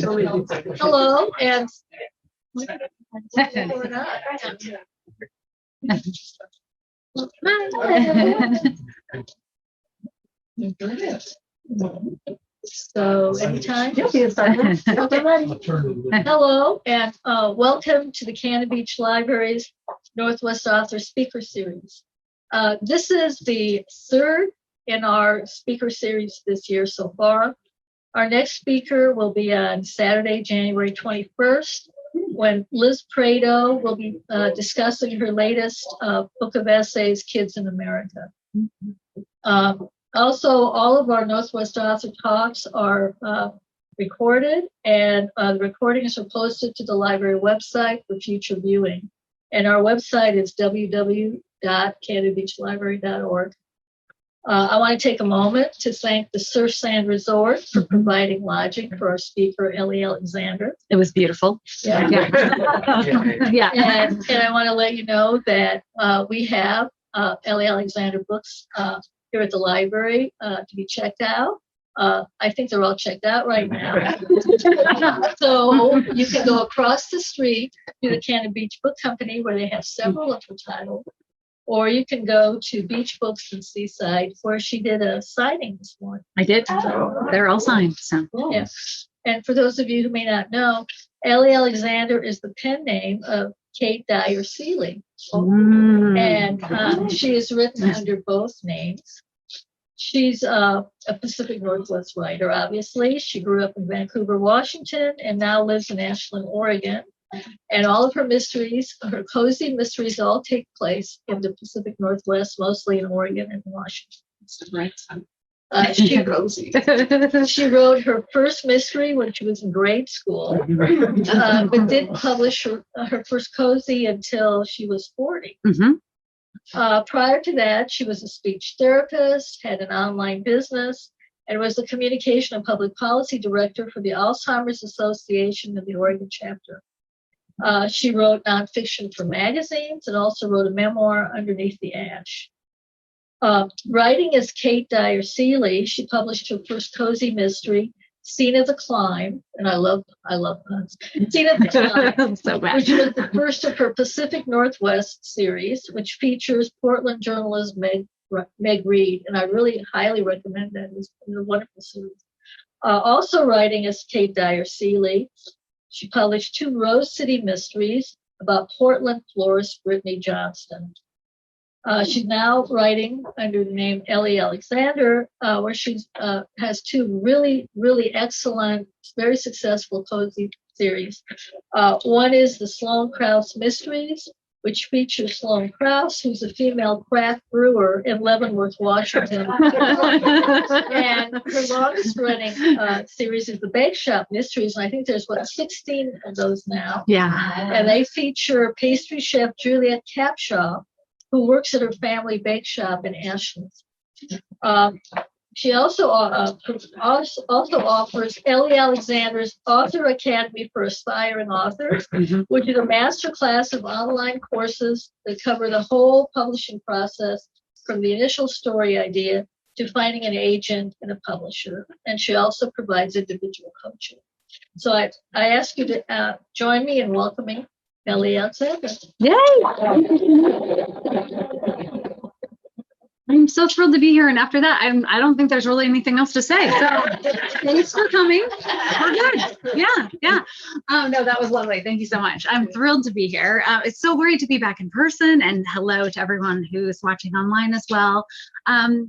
Hello, and so anytime. Hello, and welcome to the Cannon Beach Library's Northwest Author Speaker Series. This is the third in our speaker series this year so far. Our next speaker will be on Saturday, January 21st, when Liz Prado will be discussing her latest book of essays, Kids in America. Also, all of our Northwest Author Talks are recorded, and the recordings are posted to the library website for future viewing. And our website is www.cannonbeachlibrary.org. I want to take a moment to thank the Surf Sand Resort for providing lodging for our speaker, Ellie Alexander. It was beautiful. Yeah. Yeah. And I want to let you know that we have Ellie Alexander books here at the library to be checked out. I think they're all checked out right now. So you can go across the street to the Cannon Beach Book Company, where they have several of her titles. Or you can go to Beach Books in Seaside, where she did a signing this morning. I did. They're all signed. So. Yeah. And for those of you who may not know, Ellie Alexander is the pen name of Kate Dyer-Seely. And she is written under both names. She's a Pacific Northwest writer, obviously. She grew up in Vancouver, Washington, and now lives in Ashland, Oregon. And all of her mysteries, her cozy mysteries, all take place in the Pacific Northwest, mostly in Oregon and Washington. She wrote her first mystery when she was in grade school, but didn't publish her first cozy until she was 40. Prior to that, she was a speech therapist, had an online business, and was the communication and public policy director for the Alzheimer's Association of the Oregon chapter. She wrote nonfiction for magazines and also wrote a memoir, Underneath the Ash. Writing as Kate Dyer-Seely, she published her first cozy mystery, Scene of the Climb, and I love puns. Scene of the Climb, so which was the first of her Pacific Northwest series, which features Portland journalist Meg Reed, and I really highly recommend that. It's a wonderful series. Also writing as Kate Dyer-Seely, she published 2 Rose City mysteries about Portland florist Brittany Johnston. She's now writing under the name Ellie Alexander, where she has 2 really, really excellent, very successful cozy series. One is the Sloane Krause Mysteries, which features Sloane Krause, who's a female craft brewer in Leavenworth, Washington. And her longest running series is the Bake Shop Mysteries, and I think there's, 16 of those now. Yeah. And they feature pastry chef Juliet Capshaw, who works at her family bake shop in Ashland. She also offers Ellie Alexander's Author Academy for Aspiring Authors, which is a master class of online courses that cover the whole publishing process from the initial story idea to finding an agent and a publisher. And she also provides individual coaching. So I ask you to join me in welcoming Ellie Alexander. Yay! I'm so thrilled to be here, and after that, I don't think there's really anything else to say. So, thanks for coming. We're good. Yeah. No, that was lovely. Thank you so much. I'm thrilled to be here. It's so great to be back in person, and hello to everyone who's watching online as well. I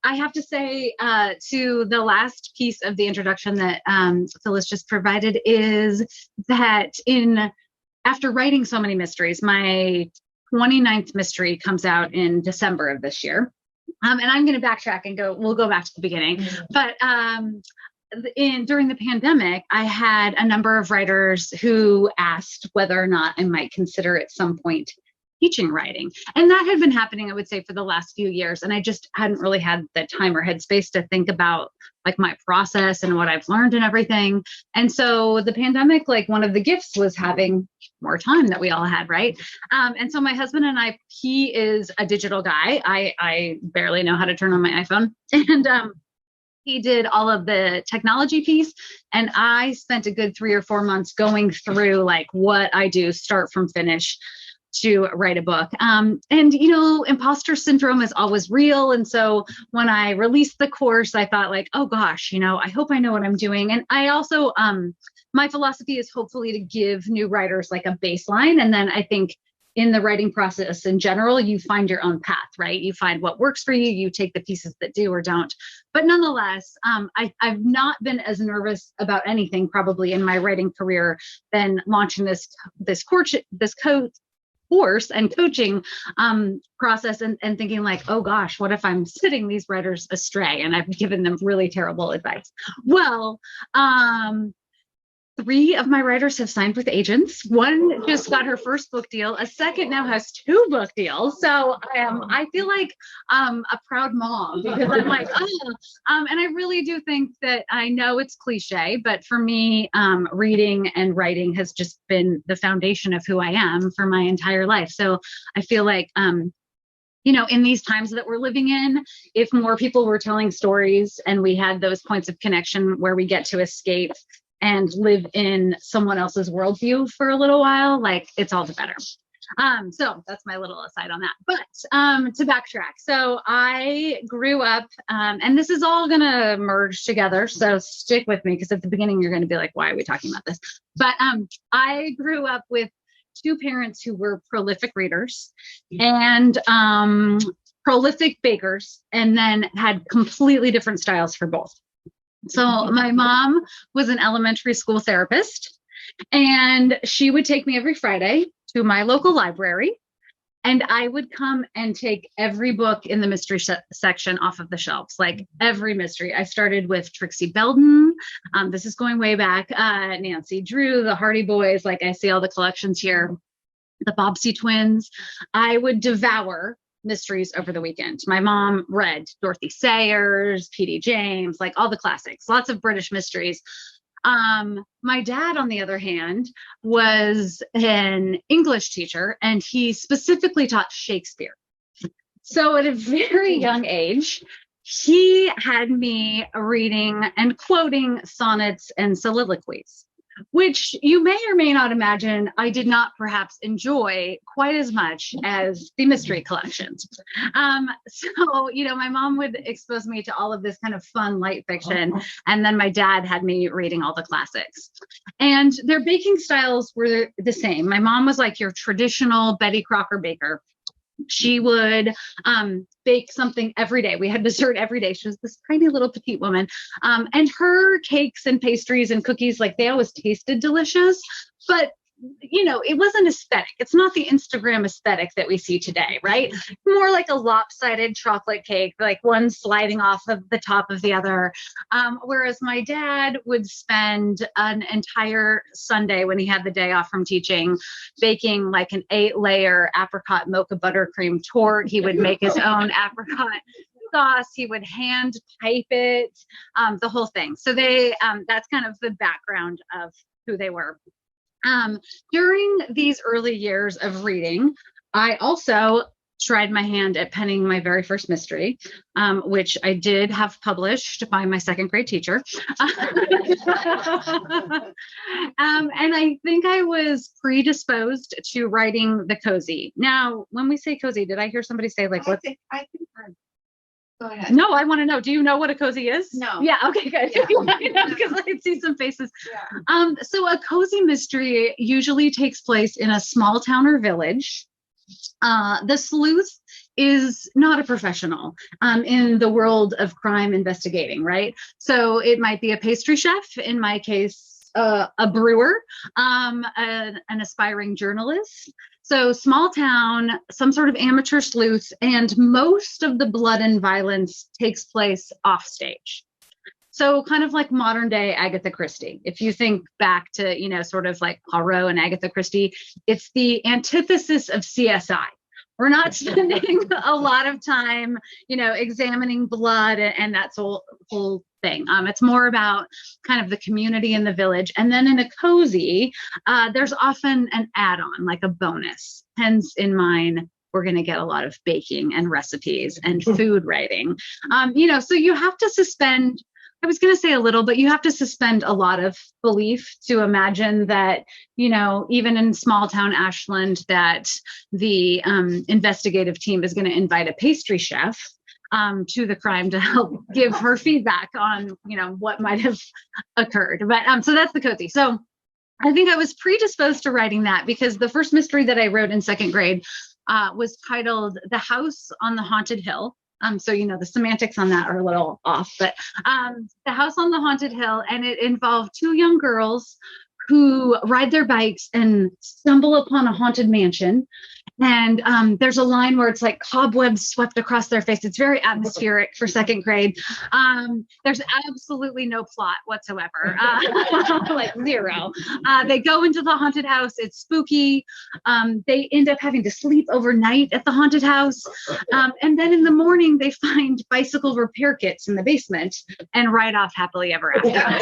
have to say to the last piece of the introduction that Phyllis just provided is that after writing so many mysteries, my 29th mystery comes out in December of this year. And I'm going to backtrack and we'll go back to the beginning. But during the pandemic, I had a number of writers who asked whether or not I might consider at some point teaching writing. And that had been happening, I would say, for the last few years. And I just hadn't really had the time or headspace to think about like my process and what I've learned and everything. And so the pandemic, like one of the gifts was having more time that we all had, right? And so my husband and I, he is a digital guy. I barely know how to turn on my iPhone. And He did all of the technology piece, and I spent a good 3 or 4 months going through like what I do start from finish to write a book. And, imposter syndrome is always real. And so when I released the course, I thought like, oh gosh, I hope I know what I'm doing. And I also, my philosophy is hopefully to give new writers like a baseline. And then I think in the writing process in general, you find your own path, right? You find what works for you. You take the pieces that do or don't. But nonetheless, I've not been as nervous about anything probably in my writing career than launching this course and coaching process and thinking like, oh gosh, what if I'm setting these writers astray and I've given them really terrible advice? Well, 3 of my writers have signed with agents. One just got her first book deal. A second now has 2 book deals. So I feel like a proud mom because I'm like, and I really do think that I know it's cliche, but for me, reading and writing has just been the foundation of who I am for my entire life. So I feel like, in these times that we're living in, if more people were telling stories and we had those points of connection where we get to escape and live in someone else's worldview for a little while, like it's all the better. So that's my little aside on that. But to backtrack, so I grew up, and this is all going to merge together. So stick with me because at the beginning you're going to be like, why are we talking about this? But I grew up with 2 parents who were prolific readers and prolific bakers, and then had completely different styles for both. So my mom was an elementary school therapist, and she would take me every Friday to my local library, and I would come and take every book in the mystery section off of the shelves, like every mystery. I started with Trixie Belden. This is going way back. Nancy Drew, the Hardy Boys. Like I see all the collections here. The Bobbsey twins. I would devour mysteries over the weekend. My mom read Dorothy Sayers, P.D. James, like all the classics, lots of British mysteries. My dad, on the other hand, was an English teacher, and he specifically taught Shakespeare. So at a very young age, he had me reading and quoting sonnets and soliloquies, which you may or may not imagine I did not perhaps enjoy quite as much as the mystery collections. So, my mom would expose me to all of this kind of fun light fiction. And then my dad had me reading all the classics. And their baking styles were the same. My mom was like your traditional Betty Crocker baker. She would bake something every day. We had dessert every day. She was this tiny little petite woman. And her cakes and pastries and cookies, like they always tasted delicious, but it wasn't aesthetic. It's not the Instagram aesthetic that we see today, right? More like a lopsided chocolate cake, like one sliding off of the top of the other. Whereas my dad would spend an entire Sunday when he had the day off from teaching, baking like an 8-layer apricot mocha buttercream torte. He would make his own apricot sauce. He would hand pipe it, the whole thing. So that's kind of the background of who they were. During these early years of reading, I also tried my hand at penning my very first mystery, which I did have published by my 2nd grade teacher. And I think I was predisposed to writing the cozy. Now, when we say cozy, did I hear somebody say like, what? I think go ahead. No, I want to know. Do you know what a cozy is? No. Yeah. Okay, good. Yeah. Because I see some faces. Yeah. So a cozy mystery usually takes place in a small town or village. The sleuth is not a professional in the world of crime investigating, right? So it might be a pastry chef, in my case, a brewer, an aspiring journalist. So small town, some sort of amateur sleuth, and most of the blood and violence takes place off stage. So kind of like modern day Agatha Christie. If you think back to, sort of like Poirot and Agatha Christie, it's the antithesis of CSI. We're not spending a lot of time, examining blood and that whole thing. It's more about kind of the community in the village. And then in a cozy, there's often an add-on, like a bonus. Hence, in mine, we're going to get a lot of baking and recipes and food writing. So you have to suspend I was going to say a little, but you have to suspend a lot of belief to imagine that, even in small town Ashland, that the investigative team is going to invite a pastry chef to the crime to help give her feedback on, what might have occurred. But so that's the cozy. So I think I was predisposed to writing that because the first mystery that I wrote in second grade was titled The House on the Haunted Hill. So, the semantics on that are a little off, but The House on the Haunted Hill, and it involved two young girls who ride their bikes and stumble upon a haunted mansion. And there's a line where it's like cobwebs swept across their face. It's very atmospheric for second grade. There's absolutely no plot whatsoever, like zero. They go into the haunted house. It's spooky. They end up having to sleep overnight at the haunted house. And then in the morning, they find bicycle repair kits in the basement and ride off happily ever after. Yeah.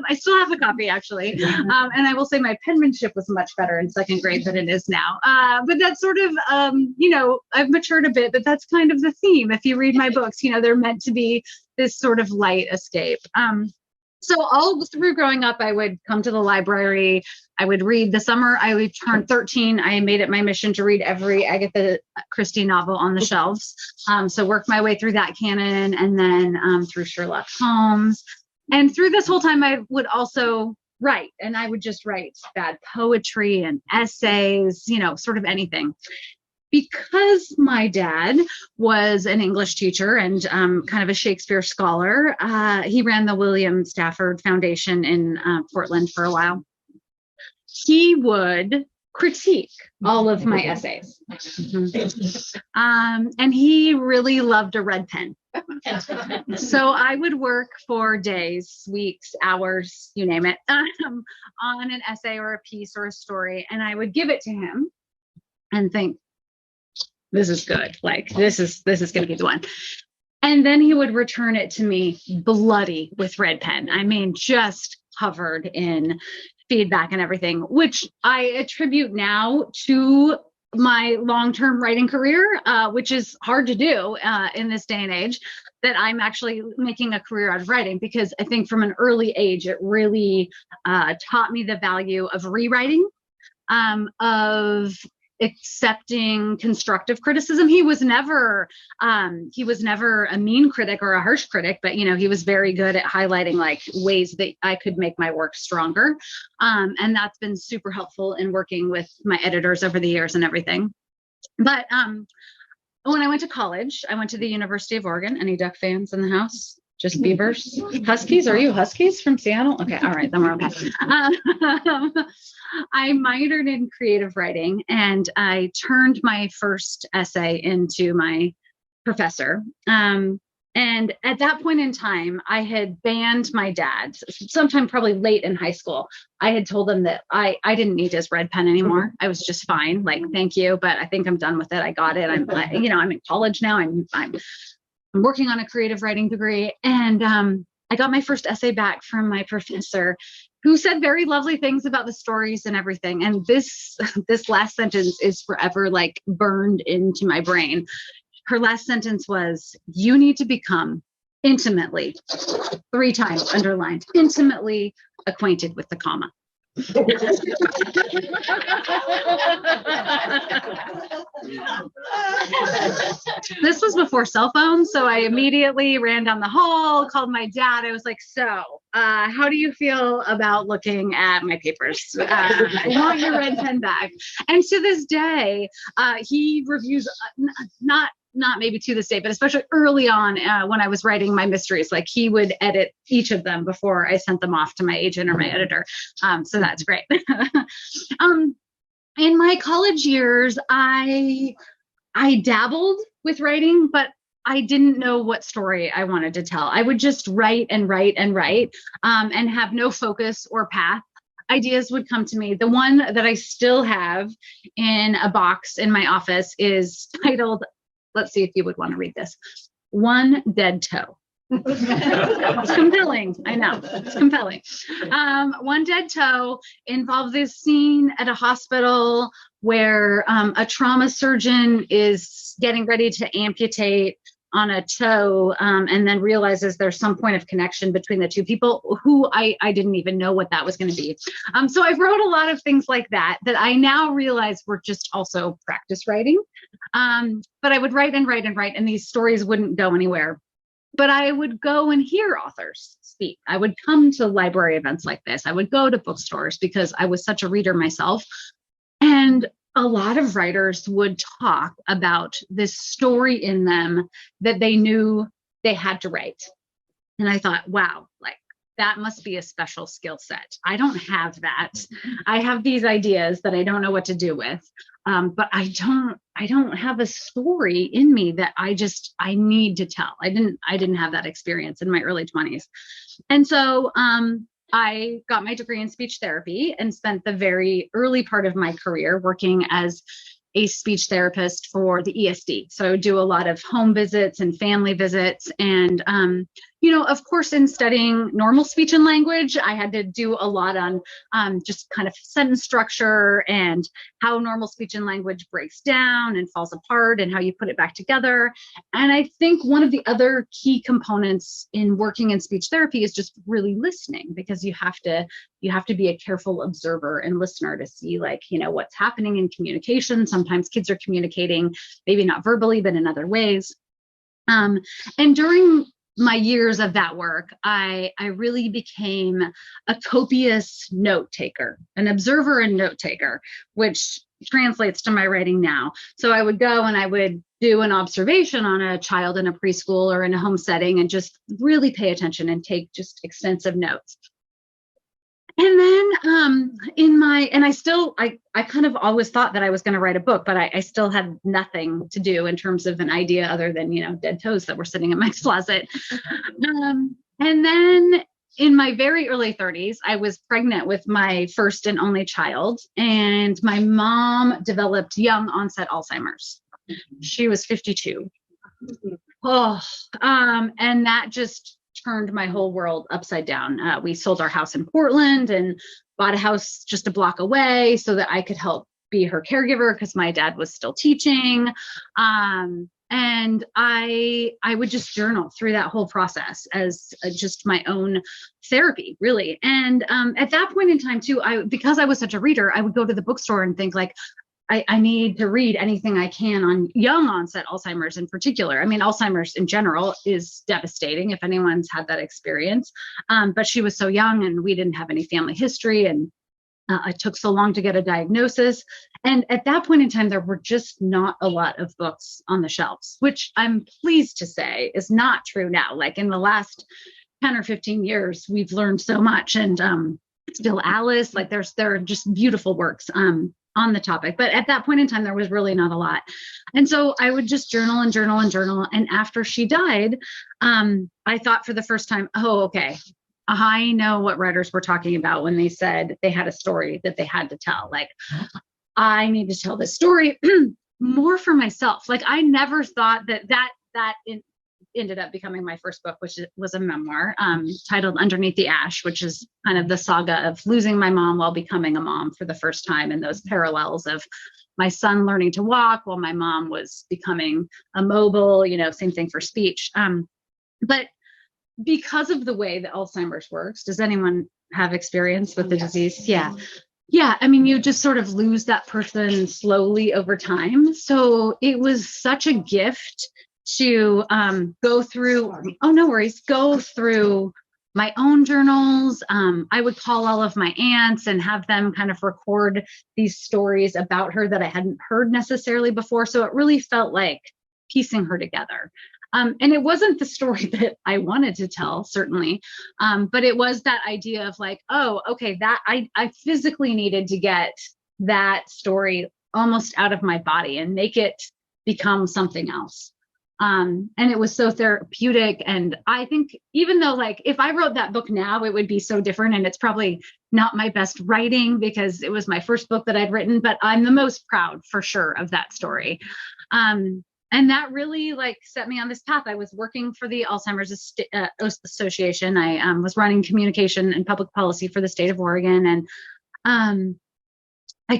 I still have a copy, actually. And I will say my penmanship was much better in second grade than it is now. But that's sort of, I've matured a bit, but that's kind of the theme. If you read my books, they're meant to be this sort of light escape. So all through growing up, I would come to the library. I would read. The summer I would turn 13. I made it my mission to read every Agatha Christie novel on the shelves. So worked my way through that canon and then through Sherlock Holmes. And through this whole time, I would also write, and I would just write bad poetry and essays, sort of anything. Because my dad was an English teacher and kind of a Shakespeare scholar, he ran the William Stafford Foundation in Portland for a while. He would critique all of my essays. And he really loved a red pen. So I would work for days, weeks, hours, you name it, on an essay or a piece or a story. And I would give it to him and think, this is good. Like, this is going to be the one. And then he would return it to me bloody with red pen. I mean, just covered in feedback and everything, which I attribute now to my long-term writing career, which is hard to do in this day and age, that I'm actually making a career out of writing, because I think from an early age, it really taught me the value of rewriting, of accepting constructive criticism. He was never a mean critic or a harsh critic, but he was very good at highlighting like ways that I could make my work stronger. And that's been super helpful in working with my editors over the years and everything. But when I went to college, I went to the University of Oregon. Any Duck fans in the house? Just Beavers? Huskies? Are you Huskies from Seattle? Okay, all right, then we're okay. I minored in creative writing, and I turned my first essay into my professor. And at that point in time, I had banned my dad, sometime probably late in high school. I had told him that I didn't need his red pen anymore. I was just fine. Like, thank you, but I think I'm done with it. I got it. I'm in college now. I'm working on a creative writing degree. And I got my first essay back from my professor, who said very lovely things about the stories and everything. And this last sentence is forever like burned into my brain. Her last sentence was, "You need to become intimately," 3 times underlined, "intimately acquainted with the comma." This was before cell phones, so I immediately ran down the hall, called my dad. I was like, "So, how do you feel about looking at my papers? I want your red pen back." And to this day, he reviews, not maybe to this day, but especially early on when I was writing my mysteries, like he would edit each of them before I sent them off to my agent or my editor. So that's great. In my college years, I dabbled with writing, but I didn't know what story I wanted to tell. I would just write and write and write, and have no focus or path. Ideas would come to me. The one that I still have in a box in my office is titled, let's see if you would want to read this, "One Dead Toe." It's compelling. I know. It's compelling. One Dead Toe involved this scene at a hospital where a trauma surgeon is getting ready to amputate on a toe, and then realizes there's some point of connection between the two people who I didn't even know what that was going to be. So I wrote a lot of things like that I now realize were just also practice writing. But I would write and write and write, and these stories wouldn't go anywhere. But I would go and hear authors speak. I would come to library events like this. I would go to bookstores because I was such a reader myself. And a lot of writers would talk about this story in them that they knew they had to write. And I thought, wow, like that must be a special skill set. I don't have that. I have these ideas that I don't know what to do with. But I don't have a story in me that I need to tell. I didn't have that experience in my early 20s. And so, I got my degree in speech therapy and spent the very early part of my career working as a speech therapist for the ESD. So I would do a lot of home visits and family visits. And, of course, in studying normal speech and language, I had to do a lot on just kind of sentence structure and how normal speech and language breaks down and falls apart and how you put it back together. And I think one of the other key components in working in speech therapy is just really listening, because you have to be a careful observer and listener to see what's happening in communication. Sometimes kids are communicating, maybe not verbally, but in other ways. And during my years of that work, I really became a copious note taker, an observer and note taker, which translates to my writing now. So I would go and I would do an observation on a child in a preschool or in a home setting and just really pay attention and take just extensive notes. And then I kind of always thought that I was going to write a book, but I still had nothing to do in terms of an idea other than, dead toes that were sitting in my closet. And then in my very early 30s, I was pregnant with my first and only child, and my mom developed young onset Alzheimer's. She was 52. And that just turned my whole world upside down. We sold our house in Portland and bought a house just a block away so that I could help be her caregiver because my dad was still teaching. And I would just journal through that whole process as just my own therapy, really. And at that point in time too, because I was such a reader, I would go to the bookstore and think I need to read anything I can on young onset Alzheimer's in particular. I mean, Alzheimer's in general is devastating if anyone's had that experience. But she was so young and we didn't have any family history, and it took so long to get a diagnosis. And at that point in time, there were just not a lot of books on the shelves, which I'm pleased to say is not true now. Like in the last 10 or 15 years, we've learned so much. And still Alice, like there are just beautiful works on the topic. But at that point in time, there was really not a lot. And so I would just journal and journal and journal. And after she died, I thought for the first time, oh, okay, I know what writers were talking about when they said they had a story that they had to tell. Like, I need to tell this story more for myself. Like, I never thought that ended up becoming my first book, which was a memoir titled Underneath the Ash, which is kind of the saga of losing my mom while becoming a mom for the first time, and those parallels of my son learning to walk while my mom was becoming immobile, same thing for speech. But because of the way that Alzheimer's works, does anyone have experience with the disease? Yeah. Yeah. I mean, you just sort of lose that person slowly over time. So it was such a gift to go through my own journals. I would call all of my aunts and have them kind of record these stories about her that I hadn't heard necessarily before. So it really felt like piecing her together. And it wasn't the story that I wanted to tell, certainly, but it was that idea of like, oh, okay, that I physically needed to get that story almost out of my body and make it become something else. And it was so therapeutic. And I think even though like if I wrote that book now, it would be so different. And it's probably not my best writing because it was my first book that I'd written, but I'm the most proud for sure of that story. And that really like set me on this path. I was working for the Alzheimer's Association. I was running communication and public policy for the state of Oregon. And I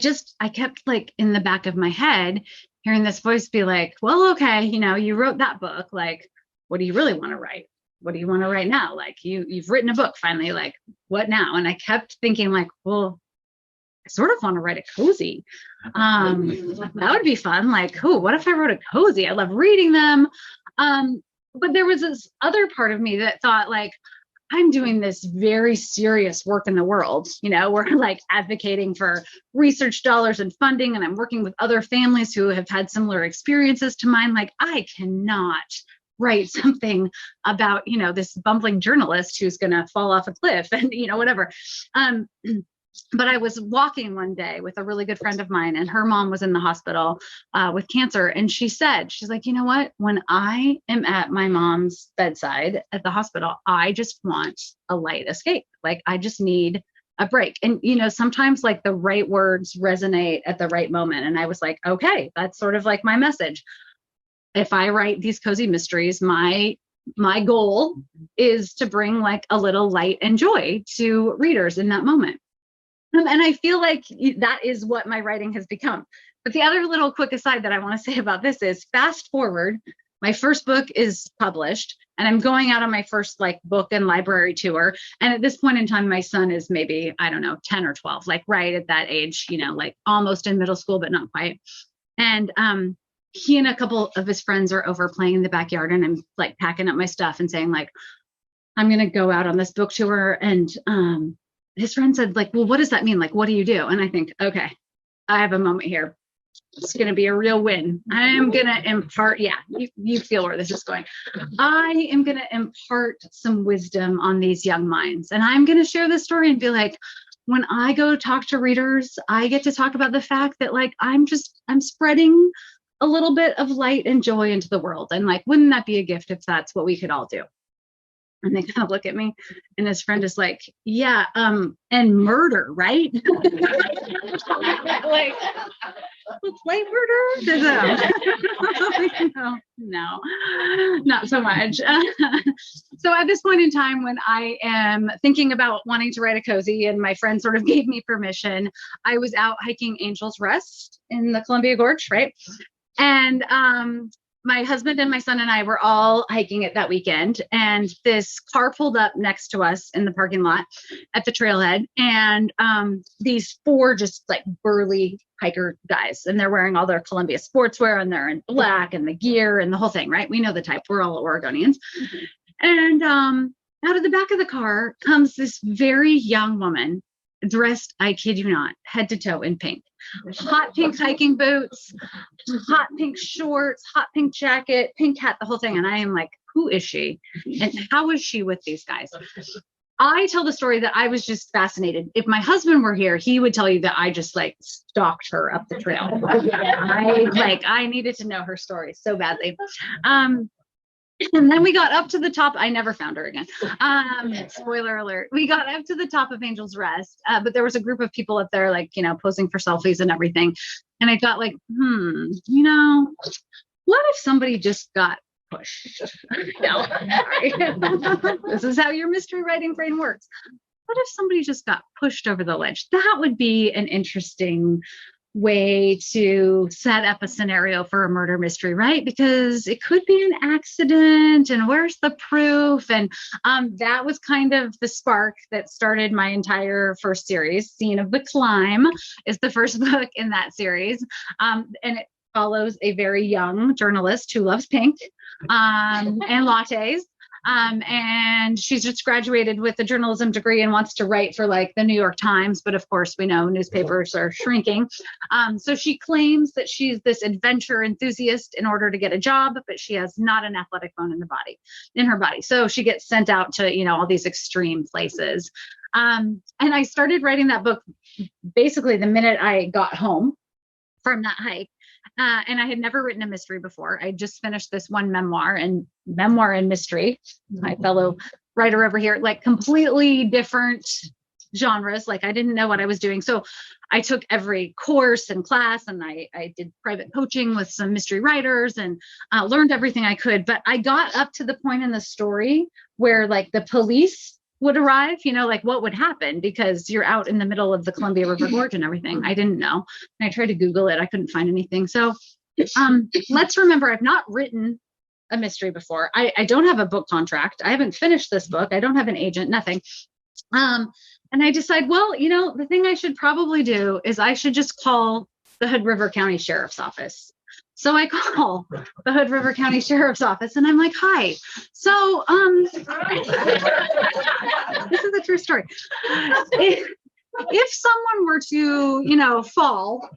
kept like in the back of my head, hearing this voice be like, well, okay, you wrote that book. Like, what do you really want to write? What do you want to write now? Like you've written a book finally, like what now? And I kept thinking like, well, I sort of want to write a cozy. That would be fun. Like, what if I wrote a cozy? I love reading them. But there was this other part of me that thought like, I'm doing this very serious work in the world. We're like advocating for research dollars and funding, and I'm working with other families who have had similar experiences to mine. Like, I cannot write something about, this bumbling journalist who's going to fall off a cliff and, whatever. But I was walking one day with a really good friend of mine, and her mom was in the hospital with cancer. And she's like, you know what? When I am at my mom's bedside at the hospital, I just want a light escape. Like, I just need a break. And, sometimes like the right words resonate at the right moment. And I was like, okay, that's sort of like my message. If I write these cozy mysteries, my goal is to bring like a little light and joy to readers in that moment. And I feel like that is what my writing has become. But the other little quick aside that I want to say about this is, fast forward, my first book is published and I'm going out on my first like book and library tour. And at this point in time, my son is maybe, I don't know, 10 or 12, like right at that age, like almost in middle school, but not quite. And he and a couple of his friends are over playing in the backyard, and I'm like packing up my stuff and saying like, I'm going to go out on this book tour. And his friend said like, well, what does that mean? Like, what do you do? And I think, okay, I have a moment here. It's going to be a real win. I am going to impart. Yeah, you feel where this is going. I am going to impart some wisdom on these young minds. And I'm going to share this story and be like, when I go talk to readers, I get to talk about the fact that like, I'm spreading a little bit of light and joy into the world. And like, wouldn't that be a gift if that's what we could all do? And they kind of look at me, and his friend is like, yeah, and murder, right? Like, light murder? No, not so much. So at this point in time, when I am thinking about wanting to write a cozy, and my friend sort of gave me permission, I was out hiking Angel's Rest in the Columbia Gorge, right? And my husband and my son and I were all hiking it that weekend, and this car pulled up next to us in the parking lot at the trailhead. And these four just like burly hiker guys, and they're wearing all their Columbia sportswear, and they're in black and the gear and the whole thing, right? We know the type. We're all Oregonians. And out of the back of the car comes this very young woman dressed, I kid you not, head to toe in pink. Hot pink hiking boots, hot pink shorts, hot pink jacket, pink hat, the whole thing. And I am like, who is she? And how is she with these guys? I tell the story that I was just fascinated. If my husband were here, he would tell you that I just like stalked her up the trail. I needed to know her story so badly. And then we got up to the top. I never found her again. Spoiler alert. We got up to the top of Angel's Rest, but there was a group of people up there, like, posing for selfies and everything. And I thought like, what if somebody just got pushed? No, sorry. This is how your mystery writing brain works. What if somebody just got pushed over the ledge? That would be an interesting way to set up a scenario for a murder mystery, right? Because it could be an accident, and where's the proof? And that was kind of the spark that started my entire first series. Scene of the Climb is the first book in that series. And it follows a very young journalist who loves pink and lattes. And she's just graduated with a journalism degree and wants to write for like the New York Times. But of course, we know newspapers are shrinking. So she claims that she's this adventure enthusiast in order to get a job, but she has not an athletic bone in her body. So she gets sent out to, all these extreme places. And I started writing that book basically the minute I got home from that hike. And I had never written a mystery before. I just finished this one memoir and mystery. My fellow writer over here, like completely different genres. Like I didn't know what I was doing. So I took every course and class, and I did private coaching with some mystery writers, and learned everything I could. But I got up to the point in the story where like the police would arrive, like what would happen, because you're out in the middle of the Columbia River Gorge and everything. I didn't know. And I tried to Google it. I couldn't find anything. So let's remember, I've not written a mystery before. I don't have a book contract. I haven't finished this book. I don't have an agent, nothing. And I decide, well, the thing I should probably do is I should just call the Hood River County Sheriff's Office. So I call the Hood River County Sheriff's Office, and I'm like, hi. So this is a true story. If someone were to, fall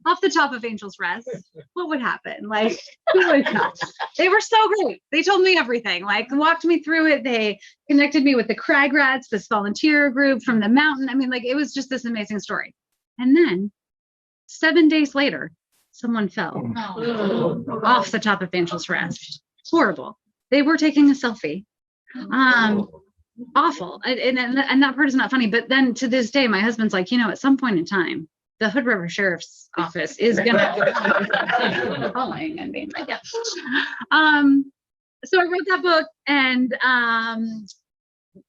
off the top of Angel's Rest, what would happen? Like, who would know? They were so great. They told me everything, like walked me through it. They connected me with the Crag Rats, this volunteer group from the mountain. I mean, like, it was just this amazing story. And then 7 days later, someone fell off the top of Angel's Rest. Horrible. They were taking a selfie. Awful. And that part is not funny. But then to this day, my husband's like, at some point in time, the Hood River Sheriff's Office is gonna calling and being like, yeah. So I wrote that book and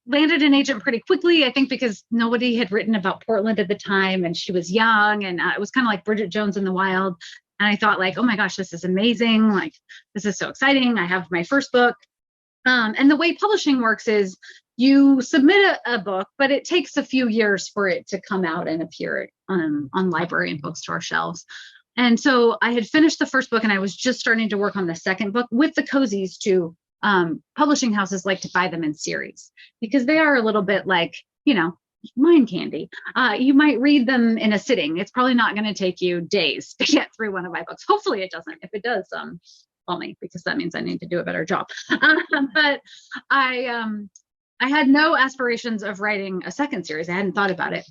landed an agent pretty quickly. I think because nobody had written about Portland at the time, and she was young, and it was kind of like Bridget Jones in the Wild. And I thought, like, oh my gosh, this is amazing. Like, this is so exciting. I have my first book. And the way publishing works is you submit a book, but it takes a few years for it to come out and appear on library and bookstore shelves. And so I had finished the first book, and I was just starting to work on the second book with the cozies too. Publishing houses like to buy them in series because they are a little bit like, mind candy. You might read them in a sitting. It's probably not going to take you days to get through one of my books. Hopefully it doesn't. If it does, call me, because that means I need to do a better job. But I had no aspirations of writing a second series. I hadn't thought about it.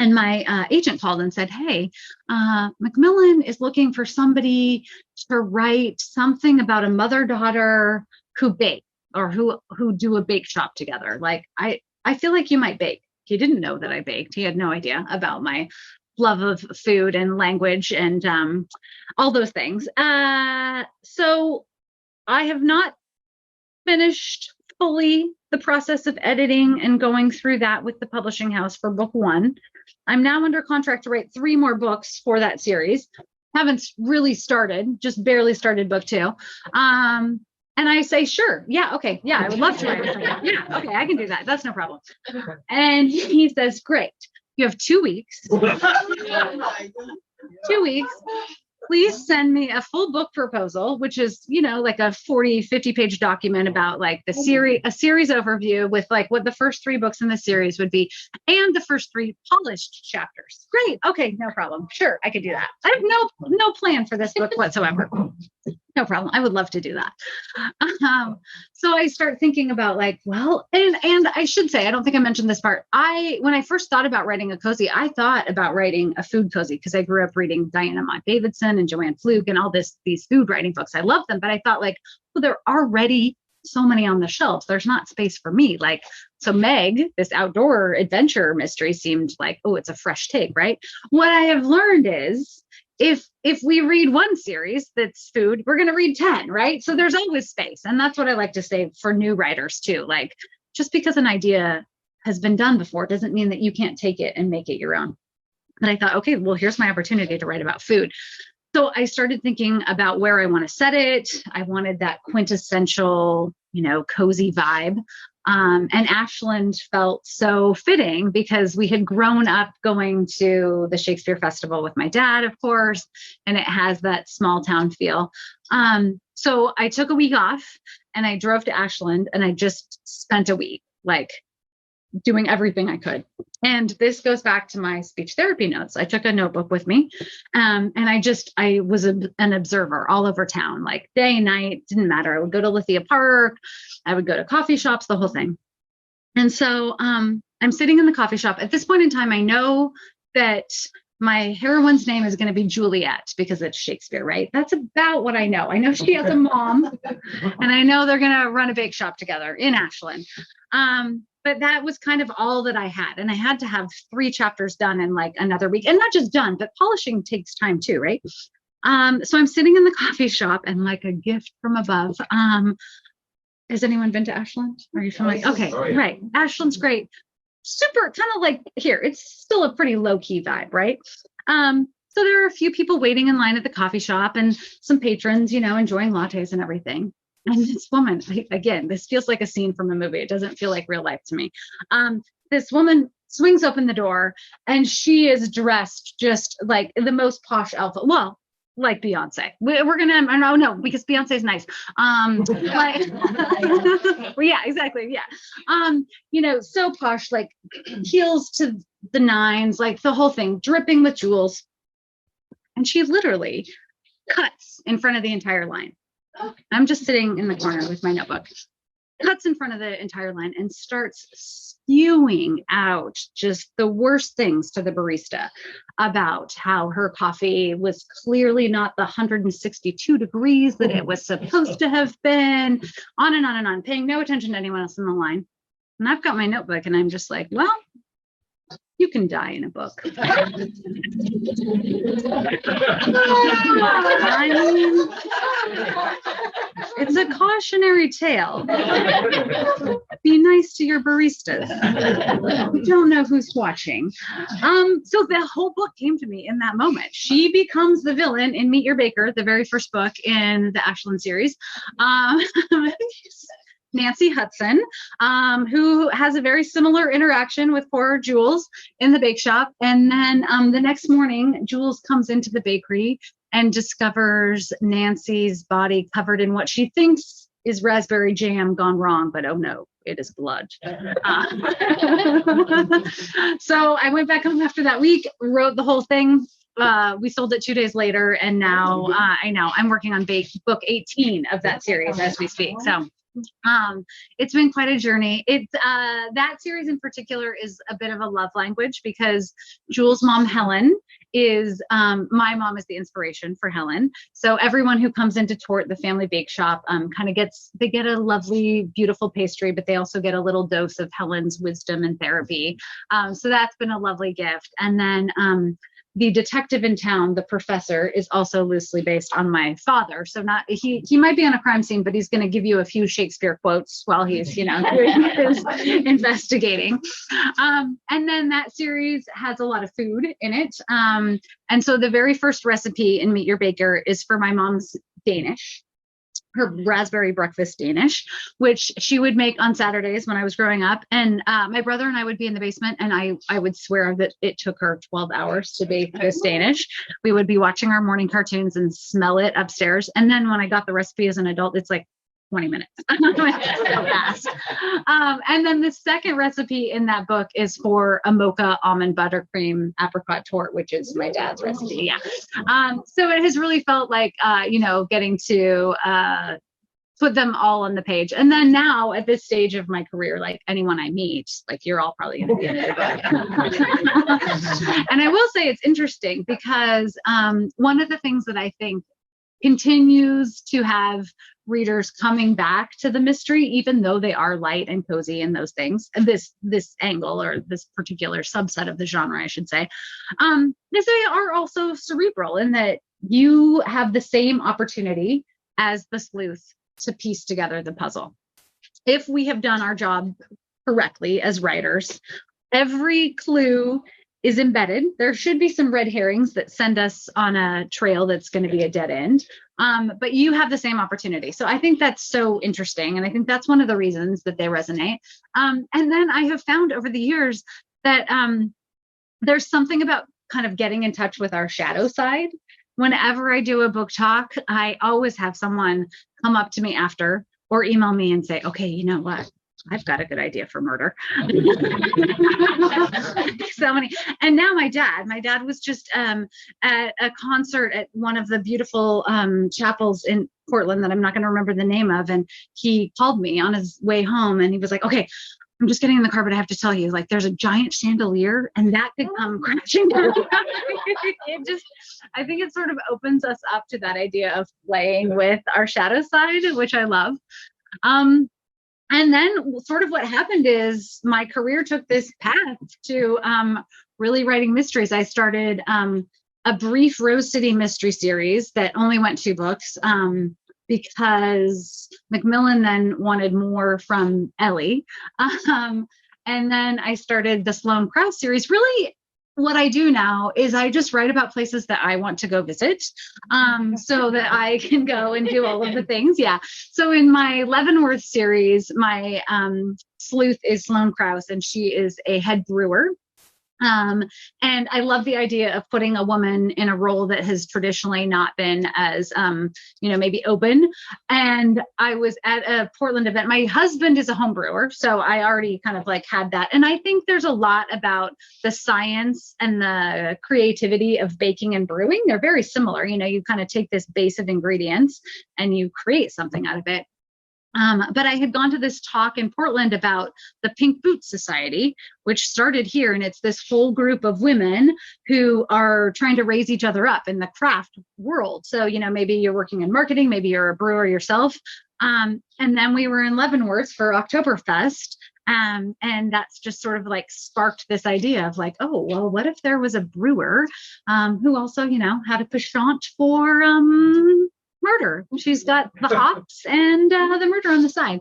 And my agent called and said, hey, Macmillan is looking for somebody to write something about a mother-daughter who bake, or who do a bake shop together. Like, I feel like you might bake. He didn't know that I baked. He had no idea about my love of food and language and all those things. So I have not finished fully the process of editing and going through that with the publishing house for book one. I'm now under contract to write 3 more books for that series. Haven't really started, just barely started book 2. And I say, sure, yeah, okay, yeah, I would love to write it. Yeah, okay, I can do that. That's no problem. And he says, great, you have 2 weeks. 2 weeks. Please send me a full book proposal, which is, like a 40, 50-page document about like a series overview with like what the first 3 books in the series would be, and the first 3 polished chapters. Great. Okay, no problem. Sure, I could do that. I have no plan for this book whatsoever. No problem. I would love to do that. So I start thinking about like, well, and I should say, I don't think I mentioned this part. When I first thought about writing a cozy, I thought about writing a food cozy because I grew up reading Diana Mott Davidson and Joanne Fluke and all these food writing books. I love them, but I thought like, well, there are already so many on the shelves. There's not space for me. Like, so Meg, this outdoor adventure mystery seemed like, oh, it's a fresh take, right? What I have learned is, if we read one series that's food, we're going to read 10, right? So there's always space. And that's what I like to say for new writers too. Like, just because an idea has been done before doesn't mean that you can't take it and make it your own. And I thought, okay, well, here's my opportunity to write about food. So I started thinking about where I want to set it. I wanted that quintessential, cozy vibe. And Ashland felt so fitting because we had grown up going to the Shakespeare Festival with my dad, of course, and it has that small town feel. So I took a week off and I drove to Ashland and I just spent a week, like, doing everything I could. And this goes back to my speech therapy notes. I took a notebook with me, and I was an observer all over town, like day, night, didn't matter. I would go to Lithia Park. I would go to coffee shops, the whole thing. And so I'm sitting in the coffee shop. At this point in time, I know that my heroine's name is going to be Juliet because it's Shakespeare, right? That's about what I know. I know she has a mom, and I know they're going to run a bake shop together in Ashland. but that was kind of all that I had. And I had to have 3 chapters done in like another week, and not just done, but polishing takes time too, right? So I'm sitting in the coffee shop, and like a gift from above. Has anyone been to Ashland? Are you familiar? Okay, right. Ashland's great. Super kind of like here. It's still a pretty low key vibe, right? So there are a few people waiting in line at the coffee shop and some patrons, enjoying lattes and everything. And this woman, again, this feels like a scene from a movie. It doesn't feel like real life to me. This woman swings open the door, and she is dressed just like the most posh outfit. Well, like Beyonce. We're gonna no, because Beyonce is nice. Like, well, yeah, exactly. Yeah. So posh, like heels to the nines, like the whole thing, dripping with jewels. And she literally cuts in front of the entire line. I'm just sitting in the corner with my notebook, cuts in front of the entire line and starts spewing out just the worst things to the barista about how her coffee was clearly not the 162 degrees that it was supposed to have been, on and on and on, paying no attention to anyone else in the line. And I've got my notebook, and I'm just like, well, you can die in a book. I mean, it's a cautionary tale. Be nice to your baristas. We don't know who's watching. So the whole book came to me in that moment. She becomes the villain in Meet Your Baker, the very first book in the Ashland series. Nancy Hudson, who has a very similar interaction with poor Jules in the bake shop. And then the next morning, Jules comes into the bakery and discovers Nancy's body covered in what she thinks is raspberry jam gone wrong, but oh no, it is blood. So I went back home after that week, wrote the whole thing. We sold it 2 days later, and now I'm working on book 18 of that series as we speak. So it's been quite a journey. It's that series in particular is a bit of a love language, because Jules' mom Helen is my mom is the inspiration for Helen. So everyone who comes into Tort, the family bake shop, they get a lovely, beautiful pastry, but they also get a little dose of Helen's wisdom and therapy. So that's been a lovely gift. And then the detective in town, the professor, is also loosely based on my father. So he might be on a crime scene, but he's going to give you a few Shakespeare quotes while he's, doing his investigating. And then that series has a lot of food in it. And so the very first recipe in Meet Your Baker is for my mom's Danish, her raspberry breakfast Danish, which she would make on Saturdays when I was growing up. And my brother and I would be in the basement, and I would swear that it took her 12 hours to bake this Danish. We would be watching our morning cartoons and smell it upstairs. And then when I got the recipe as an adult, it's like 20 minutes. So fast. And then the second recipe in that book is for a mocha almond buttercream apricot tort, which is my dad's recipe. Yeah. So it has really felt like, getting to put them all on the page. And then now at this stage of my career, like anyone I meet, like you're all probably going to be in the book. And I will say it's interesting because one of the things that I think continues to have readers coming back to the mystery, even though they are light and cozy and those things, and this angle or this particular subset of the genre, I should say, is they are also cerebral in that you have the same opportunity as the sleuth to piece together the puzzle. If we have done our job correctly as writers, every clue is embedded. There should be some red herrings that send us on a trail that's going to be a dead end. But you have the same opportunity. So I think that's so interesting. And I think that's one of the reasons that they resonate. And then I have found over the years that there's something about kind of getting in touch with our shadow side. Whenever I do a book talk, I always have someone come up to me after or email me and say, okay, you know what? I've got a good idea for murder. So many. And now my dad was just at a concert at one of the beautiful chapels in Portland that I'm not going to remember the name of. And he called me on his way home and he was like, okay, I'm just getting in the car, but I have to tell you, like, there's a giant chandelier and that could come crashing down. I think it sort of opens us up to that idea of playing with our shadow side, which I love. And then sort of what happened is my career took this path to really writing mysteries. I started a brief Rose City mystery series that only went 2 books because Macmillan then wanted more from Ellie. And then I started the Sloane Krause series. Really, what I do now is I just write about places that I want to go visit so that I can go and do all of the things. Yeah. So in my Leavenworth series, my sleuth is Sloane Krause, and she is a head brewer. And I love the idea of putting a woman in a role that has traditionally not been as, maybe open. And I was at a Portland event. My husband is a home brewer, so I already kind of like had that. And I think there's a lot about the science and the creativity of baking and brewing. They're very similar. You kind of take this base of ingredients and you create something out of it. But I had gone to this talk in Portland about the Pink Boots Society, which started here. And it's this whole group of women who are trying to raise each other up in the craft world. So, maybe you're working in marketing, maybe you're a brewer yourself. And then we were in Leavenworth for Oktoberfest. And that's just sort of like sparked this idea of like, oh, well, what if there was a brewer who also, had a penchant for murder? She's got the hops and the murder on the side.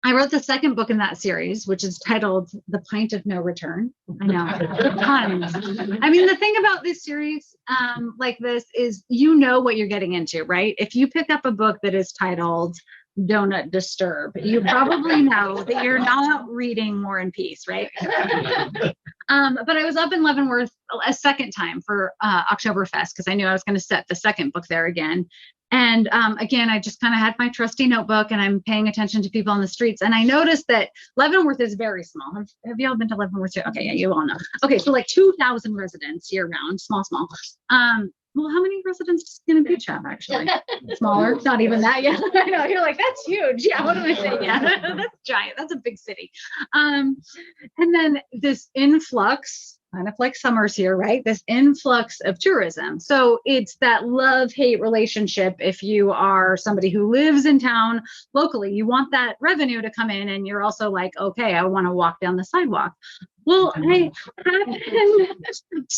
I wrote the second book in that series, which is titled The Pint of No Return. I know. I mean, the thing about this series like this is what you're getting into, right? If you pick up a book that is titled Donut Disturb, you probably know that you're not reading War and Peace, right? But I was up in Leavenworth a second time for Oktoberfest because I knew I was going to set the second book there again. And again, I just kind of had my trusty notebook and I'm paying attention to people on the streets. And I noticed that Leavenworth is very small. Have you all been to Leavenworth too? Okay, yeah, you all know. Okay, so like 2,000 residents year round, small. Well, how many residents does Skinny Beach have, actually? Smaller, not even that. Yeah, I know. You're like, that's huge. Yeah, what am I saying? Yeah, that's giant. That's a big city. And then this influx, kind of like summers here, right? This influx of tourism. So it's that love-hate relationship. If you are somebody who lives in town locally, you want that revenue to come in, and you're also like, okay, I want to walk down the sidewalk. Well, I happened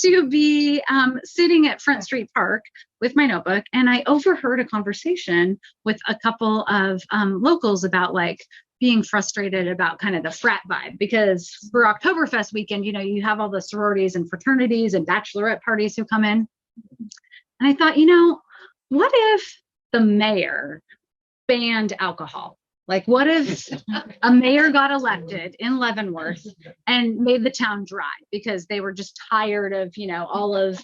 to be sitting at Front Street Park with my notebook, and I overheard a conversation with a couple of locals about like being frustrated about kind of the frat vibe, because for Oktoberfest weekend, you have all the sororities and fraternities and bachelorette parties who come in. And I thought, what if the mayor banned alcohol? Like, what if a mayor got elected in Leavenworth and made the town dry because they were just tired of, all of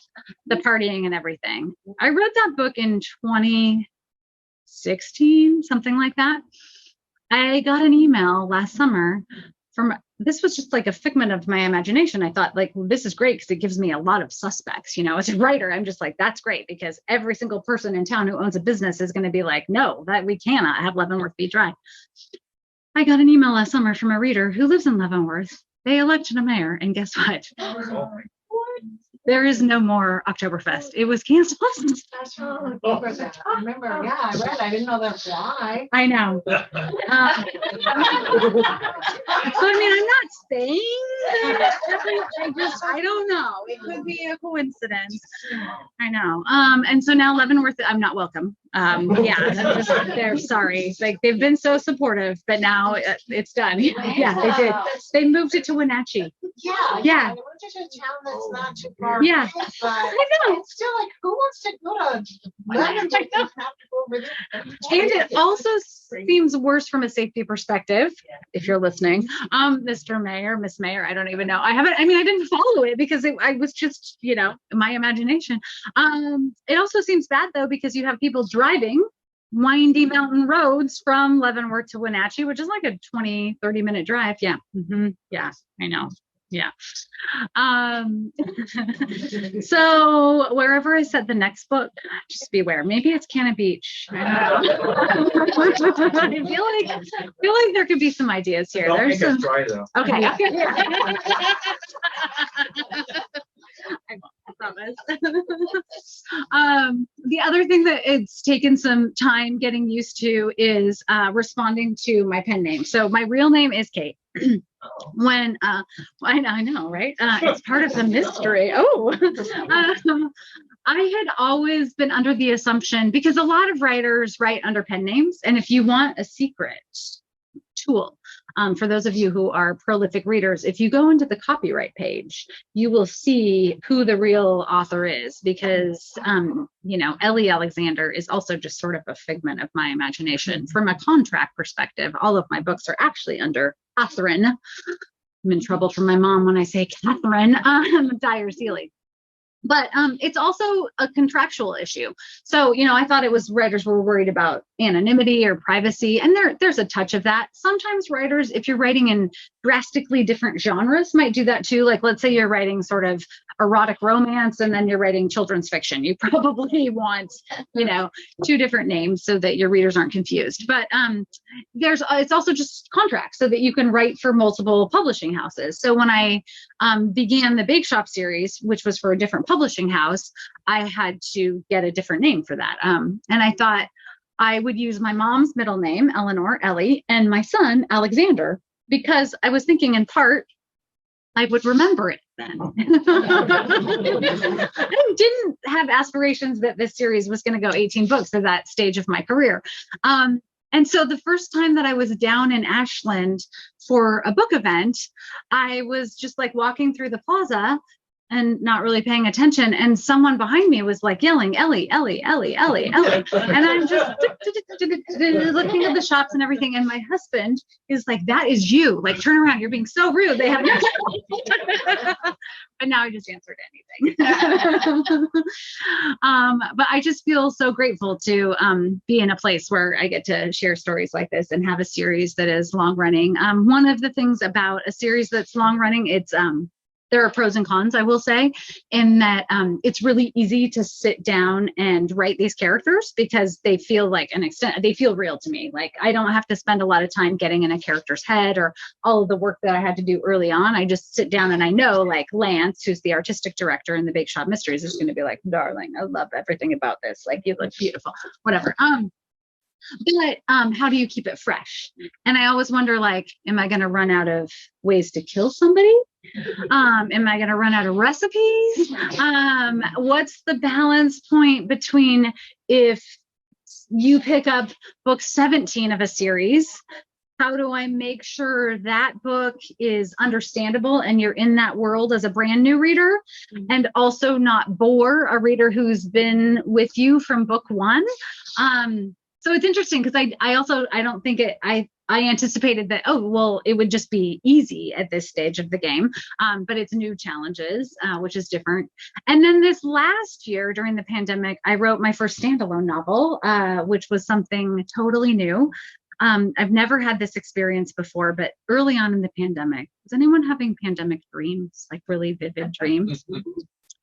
the partying and everything? I read that book in 2016, something like that. I got an email last summer this was just like a figment of my imagination. I thought, like, well, this is great because it gives me a lot of suspects. As a writer, I'm just like, that's great because every single person in town who owns a business is going to be like, no, that we cannot have Leavenworth be dry. I got an email last summer from a reader who lives in Leavenworth. They elected a mayor, and guess what? There is no more Oktoberfest. It was canceled. I remember, yeah, I read. I didn't know that's why. I know. So, I mean, I'm not saying that. I don't know. It could be a coincidence. I know. And so now Leavenworth, I'm not welcome. They're sorry. Like, they've been so supportive, but now it's done. Yeah, they did. They moved it to Wenatchee. Yeah. Yeah. They moved it to a town that's not too far. Yeah. But I know. it's still like, who wants to go to Leavenworth? You have to go over there. And it also seems worse from a safety perspective, if you're listening. Mr. Mayor, Miss Mayor, I don't even know. I didn't follow it because I was just, my imagination. It also seems bad though, because you have people driving windy mountain roads from Leavenworth to Wenatchee, which is like a 20-30 minute drive. Yeah. Mm-hmm. Yeah, I know. Yeah. So wherever I said the next book, just beware. Maybe it's Cannon Beach. I feel like there could be some ideas here. Don't There's make some. us dry though. Okay. promise. The other thing that it's taken some time getting used to is responding to my pen name. So my real name is Kate. When I know, right? It's part of the mystery. I had always been under the assumption, because a lot of writers write under pen names, and if you want a secret tool, for those of you who are prolific readers, if you go into the copyright page, you will see who the real author is, because, Ellie Alexander is also just sort of a figment of my imagination. From a contract perspective, all of my books are actually under Catherine. I'm in trouble from my mom when I say Catherine Dyer-Seely. But it's also a contractual issue. So, I thought it was writers were worried about anonymity or privacy, and there's a touch of that. Sometimes writers, if you're writing in drastically different genres, might do that too. Like, let's say you're writing sort of erotic romance and then you're writing children's fiction. You probably want, two different names so that your readers aren't confused. But it's also just contracts so that you can write for multiple publishing houses. So when I began the Bake Shop series, which was for a different publishing house, I had to get a different name for that. And I thought I would use my mom's middle name, Eleanor, Ellie, and my son, Alexander, because I was thinking in part, I would remember it then. I didn't have aspirations that this series was going to go 18 books at that stage of my career. And so the first time that I was down in Ashland for a book event, I was just like walking through the plaza and not really paying attention. And someone behind me was like yelling, Ellie, Ellie, Ellie, Ellie, Ellie. And I'm just looking at the shops and everything. And my husband is like, that is you. Like, turn around. You're being so rude. They have no. But now I just answered anything. But I just feel so grateful to be in a place where I get to share stories like this and have a series that is long running. One of the things about a series that's long running, there are pros and cons, I will say, in that it's really easy to sit down and write these characters because they feel like they feel real to me. Like, I don't have to spend a lot of time getting in a character's head or all of the work that I had to do early on. I just sit down and I know, like, Lance, who's the artistic director in the Bake Shop Mysteries, is going to be like, darling, I love everything about this. Like, you look beautiful, whatever. But how do you keep it fresh? And I always wonder, like, am I going to run out of ways to kill somebody? Am I going to run out of recipes? What's the balance point between if you pick up book 17 of a series, how do I make sure that book is understandable and you're in that world as a brand new reader, and also not bore a reader who's been with you from book one? So it's interesting because I don't think I anticipated that, it would just be easy at this stage of the game. But it's new challenges, which is different. And then this last year during the pandemic, I wrote my first standalone novel, which was something totally new. I've never had this experience before, but early on in the pandemic, was anyone having pandemic dreams, like really vivid dreams?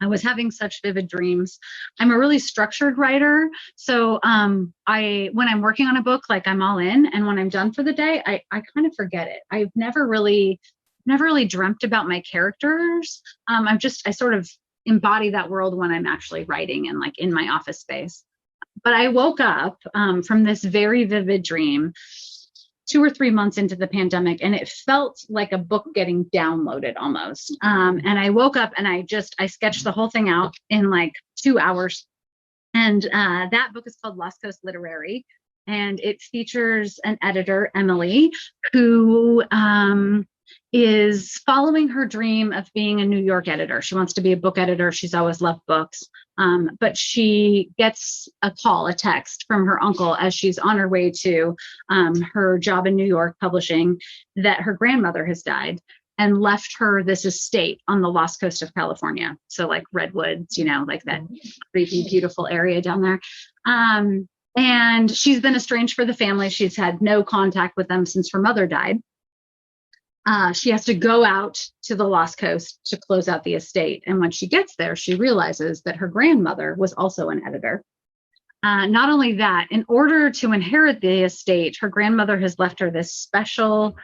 I was having such vivid dreams. I'm a really structured writer. So when I'm working on a book, like, I'm all in. And when I'm done for the day, I kind of forget it. I've never really dreamt about my characters. I sort of embody that world when I'm actually writing and, like, in my office space. But I woke up from this very vivid dream 2 or 3 months into the pandemic, and it felt like a book getting downloaded almost. And I woke up and I sketched the whole thing out in like 2 hours. And that book is called Lost Coast Literary. And it features an editor, Emily, who is following her dream of being a New York editor. She wants to be a book editor. She's always loved books. But she gets a text from her uncle as she's on her way to her job in New York publishing, that her grandmother has died and left her this estate on the Lost Coast of California. So, like, redwoods, like that creepy, beautiful area down there. And she's been estranged for the family. She's had no contact with them since her mother died. She has to go out to the Lost Coast to close out the estate. And when she gets there, she realizes that her grandmother was also an editor. Not only that, in order to inherit the estate, her grandmother has left her this special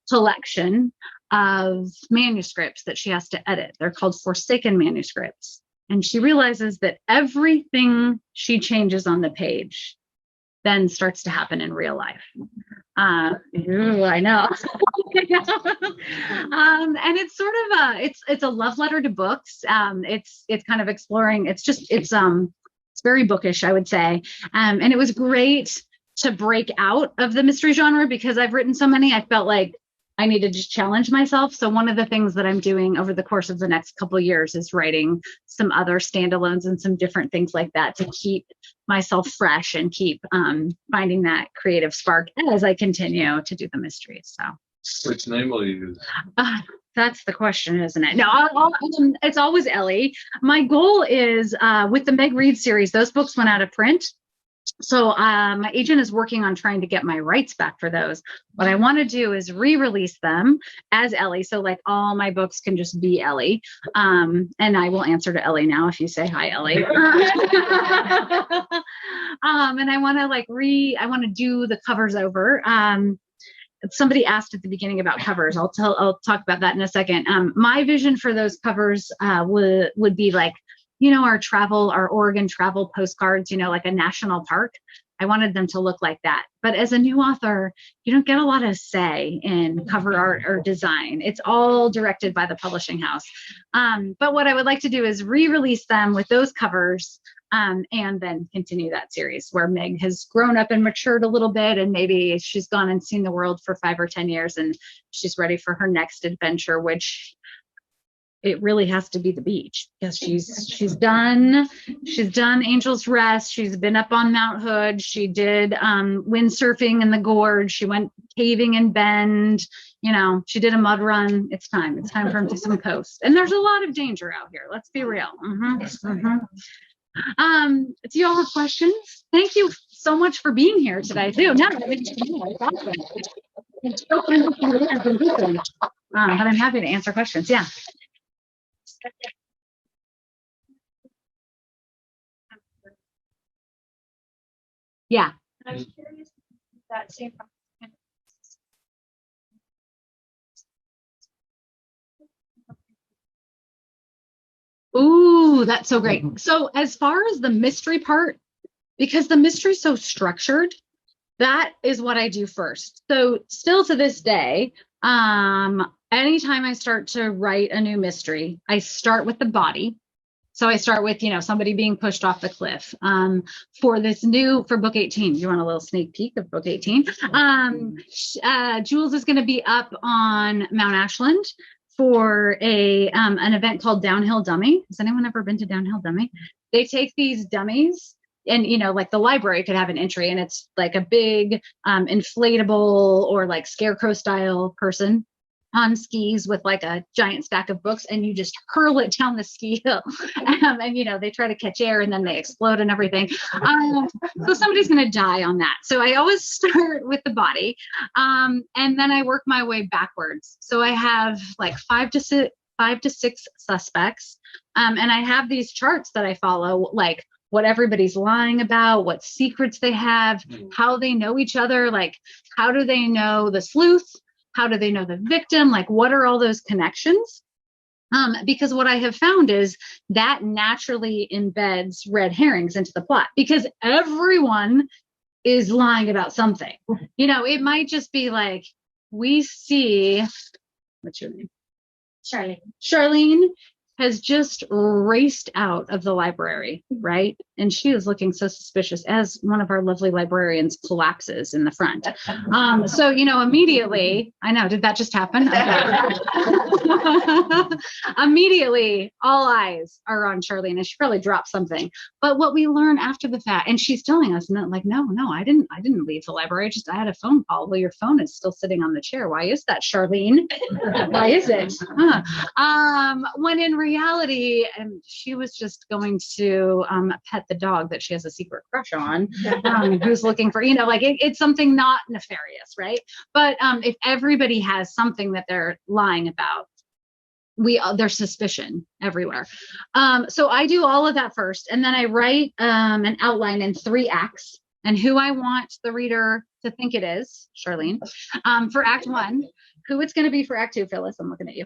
collection of manuscripts that she has to edit. They're called Forsaken manuscripts. And she realizes that everything she changes on the page then starts to happen in real life. Ooh, I know. And it's sort of it's a love letter to books. It's kind of exploring. It's very bookish, I would say. And it was great to break out of the mystery genre because I've written so many. I felt like I needed to challenge myself. So one of the things that I'm doing over the course of the next couple of years is writing some other standalones and some different things like that to keep myself fresh and keep finding that creative spark as I continue to do the mysteries. So, which name will you use? That's the question, isn't it? No, it's always Ellie. My goal is with the Meg Reed series, those books went out of print. So my agent is working on trying to get my rights back for those. What I want to do is re-release them as Ellie. So like all my books can just be Ellie. And I will answer to Ellie now if you say hi, Ellie. And I want to I want to do the covers over. Somebody asked at the beginning about covers. I'll talk about that in a second. My vision for those covers would be like, our Oregon travel postcards, like a national park. I wanted them to look like that. But as a new author, you don't get a lot of say in cover art or design. It's all directed by the publishing house. But what I would like to do is re-release them with those covers and then continue that series where Meg has grown up and matured a little bit, and maybe she's gone and seen the world for 5 or 10 years and she's ready for her next adventure, which it really has to be the beach because she's done Angel's Rest. She's been up on Mount Hood. She did windsurfing in the gorge. She went caving in Bend. She did a mud run. It's time for him to some coast. And there's a lot of danger out here. Let's be real. Do you all have questions? Thank you so much for being here today too. No, but I'm happy to answer questions. Yeah. Yeah. I was curious that same. Ooh, that's so great. So as far as the mystery part, because the mystery is so structured, that is what I do first. So still to this day, anytime I start to write a new mystery, I start with the body. So I start with, somebody being pushed off the cliff. For book 18, you want a little sneak peek of book 18? Jules is going to be up on Mount Ashland for an event called Downhill Dummy. Has anyone ever been to Downhill Dummy? They take these dummies and, like the library could have an entry and it's like a big inflatable or like scarecrow style person on skis with like a giant stack of books, and you just hurl it down the ski hill. And, they try to catch air and then they explode and everything. So somebody's going to die on that. So I always start with the body. And then I work my way backwards. So I have like 5 to 6 suspects. And I have these charts that I follow, like what everybody's lying about, what secrets they have, how they know each other, like how do they know the sleuth? How do they know the victim? Like, what are all those connections? Because what I have found is that naturally embeds red herrings into the plot because everyone is lying about something. It might just be like, we see, what's your name? Charlene has just raced out of the library, right? And she is looking so suspicious as one of our lovely librarians collapses in the front. So, immediately, I know, did that just happen? Okay. Immediately, all eyes are on Charlene, and she probably dropped something. But what we learn after the fact, and she's telling us, like, no, I didn't leave the library. I had a phone call. Well, your phone is still sitting on the chair. Why is that, Charlene? Why is it? When in reality, and she was just going to pet the dog that she has a secret crush on, who's looking for, it's something not nefarious, right? But if everybody has something that they're lying about, there's suspicion everywhere. So I do all of that first, and then I write an outline in 3 acts and who I want the reader to think it is, Charlene, for Act 1. who it's going to be for Act 2, Phyllis. I'm looking at you.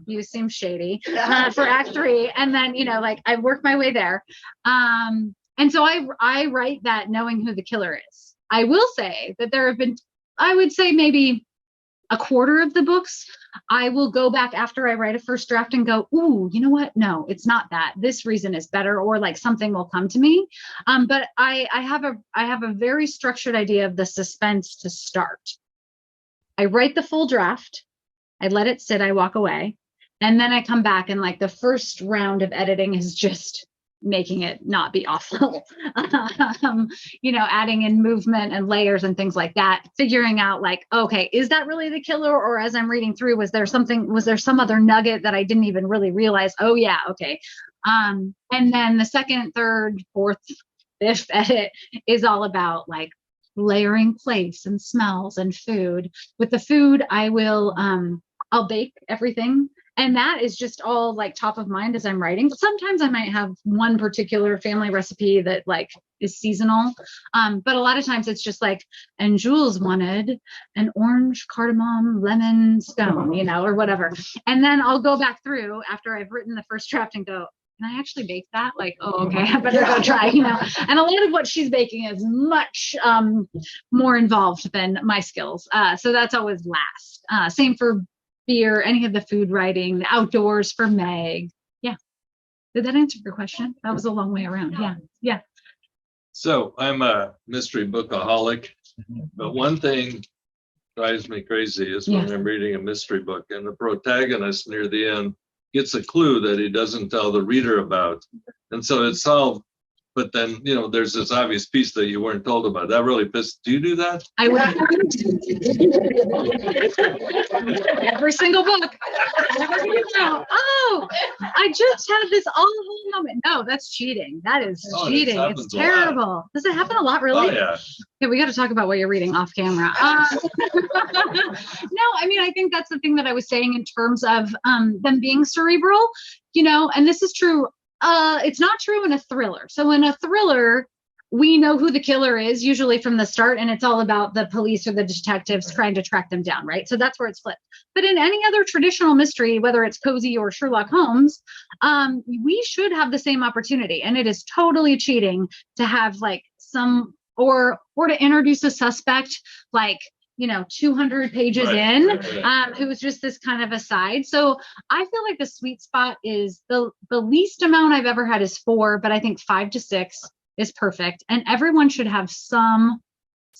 You seem shady for Act 3. And then, like I work my way there. And so I write that knowing who the killer is. I will say that there have been, I would say maybe a quarter of the books, I will go back after I write a first draft and go, ooh, you know what? No, it's not that. This reason is better, or like something will come to me. But I have a very structured idea of the suspense to start. I write the full draft, I let it sit, I walk away, and then I come back and like the first round of editing is just making it not be awful. Adding in movement and layers and things like that, figuring out like, okay, is that really the killer? Or as I'm reading through, was there some other nugget that I didn't even really realize? Oh yeah. Okay. And then the second, third, fourth, fifth edit is all about like layering place and smells and food. With the food, I'll bake everything. And that is just all like top of mind as I'm writing. Sometimes I might have one particular family recipe that like is seasonal. But a lot of times it's just like, and Jules wanted an orange cardamom lemon scone, or whatever. And then I'll go back through after I've written the first draft and go, can I actually bake that? Like, oh, okay, I better go try, And a lot of what she's baking is much more involved than my skills. So that's always last. Same for beer, any of the food writing, the outdoors for Meg. Yeah. Did that answer your question? That was a long way around. Yeah. So I'm a mystery bookaholic, but one thing drives me crazy is when I'm reading a mystery book and the protagonist near the end gets a clue that he doesn't tell the reader about. And so it's solved. But then, there's this obvious piece that you weren't told about. That really pissed. Do you do that? I would. Every single book. Oh, I just had this whole moment. No, that's cheating. That is cheating. It's terrible. Does it happen a lot, really? Oh, yeah. Okay, we got to talk about what you're reading off camera. No, I mean, I think that's the thing that I was saying in terms of them being cerebral, and this is true. It's not true in a thriller. So in a thriller, we know who the killer is usually from the start, and it's all about the police or the detectives trying to track them down, right? So that's where it's flipped. But in any other traditional mystery, whether it's Cozy or Sherlock Holmes, we should have the same opportunity. And it is totally cheating to have like some, or to introduce a suspect like 200 pages in, it was just this kind of aside. So I feel like the sweet spot is the least amount I've ever had is 4, but I think 5 to 6 is perfect. And everyone should have some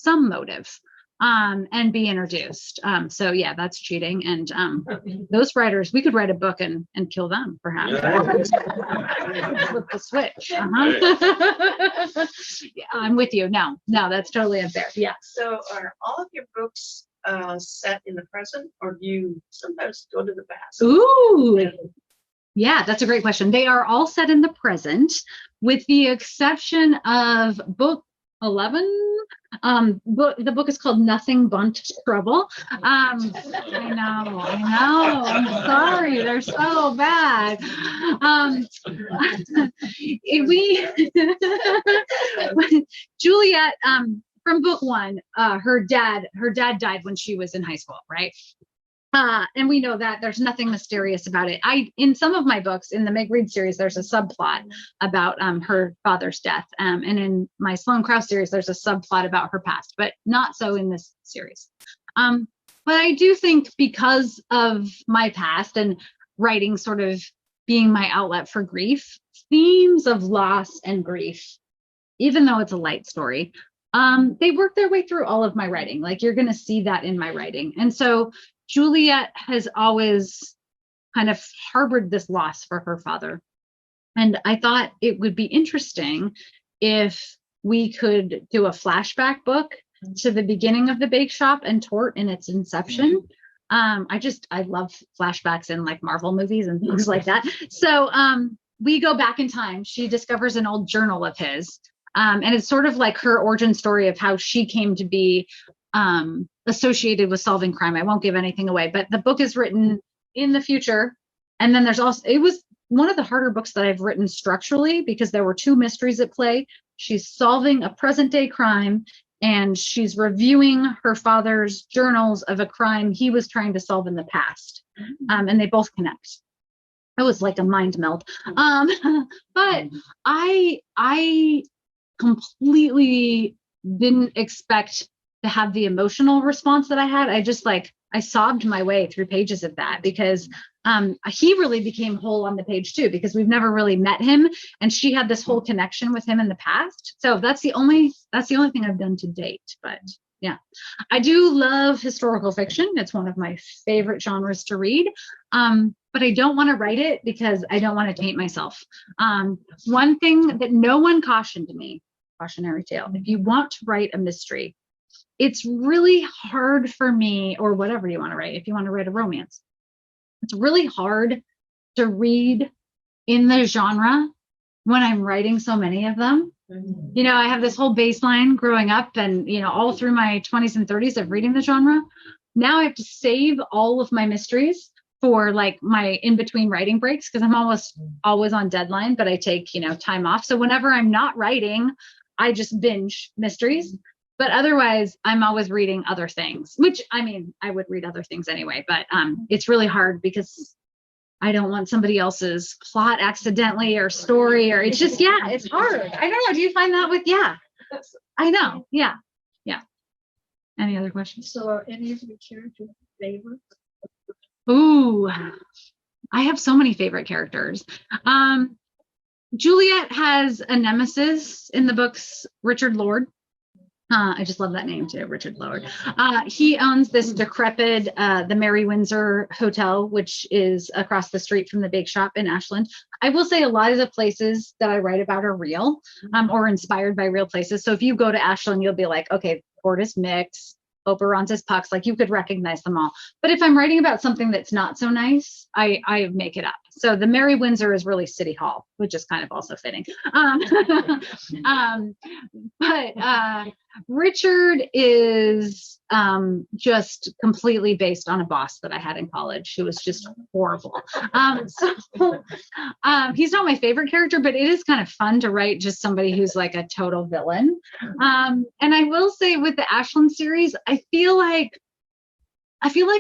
motive, and be introduced. So yeah, that's cheating. And those writers, we could write a book and kill them perhaps. Flip the switch. Yeah, I'm with you. No, that's totally unfair. Yeah. So are all of your books set in the present, or do you sometimes go to the past? Ooh. Yeah, that's a great question. They are all set in the present, with the exception of book 11. The book is called Nothing But Trouble. I know. I'm sorry. They're so bad. Juliet, from book 1, her dad died when she was in high school, right? And we know that there's nothing mysterious about it. In some of my books, in the Meg Reed series, there's a subplot about her father's death. And in my Sloane Krause series, there's a subplot about her past, but not so in this series. But I do think because of my past and writing sort of being my outlet for grief, themes of loss and grief, even though it's a light story, they work their way through all of my writing. Like you're going to see that in my writing. And so Juliet has always kind of harbored this loss for her father. And I thought it would be interesting if we could do a flashback book to the beginning of the bake shop and Tort in its inception. I love flashbacks in like Marvel movies and things like that. So we go back in time. She discovers an old journal of his. And it's sort of like her origin story of how she came to be associated with solving crime. I won't give anything away, but the book is written in the future. And then it was one of the harder books that I've written structurally because there were 2 mysteries at play. She's solving a present day crime and she's reviewing her father's journals of a crime he was trying to solve in the past. And they both connect. It was like a mind meld. But I completely didn't expect to have the emotional response that I had. I sobbed my way through pages of that because he really became whole on the page too, because we've never really met him, and she had this whole connection with him in the past. So that's the only thing I've done to date. But yeah, I do love historical fiction. It's one of my favorite genres to read. But I don't want to write it because I don't want to taint myself. One thing that no one cautioned me, cautionary tale, if you want to write a mystery, it's really hard for me, or whatever you want to write, if you want to write a romance, it's really hard to read in the genre when I'm writing so many of them. You know, I have this whole baseline growing up and, you know, all through my 20s and 30s of reading the genre. Now I have to save all of my mysteries for like my in-between writing breaks, because I'm almost always on deadline, but I take, you know, time off. So whenever I'm not writing, I just binge mysteries. But otherwise, I'm always reading other things, which, I mean, I would read other things anyway, but it's really hard because I don't want somebody else's plot accidentally or story, or it's just, yeah, it's hard. I don't know. Do you find that with, yeah, I know. Yeah. Yeah. Any other questions? So are any of your characters favorites? Ooh, I have so many favorite characters. Juliet has a nemesis in the books, Richard Lord. I just love that name too, Richard Lord. He owns this decrepit, the Mary Windsor Hotel, which is across the street from the bake shop in Ashland. I will say a lot of the places that I write about are real, or inspired by real places. So if you go to Ashland, you'll be like, okay, Port is Mix, Operonta's Pucks, like you could recognize them all. But if I'm writing about something that's not so nice, I make it up. So the Mary Windsor is really City Hall, which is kind of also fitting. But Richard is just completely based on a boss that I had in college who was just horrible. He's not my favorite character, but it is kind of fun to write just somebody who's like a total villain. And I will say with the Ashland series, I feel like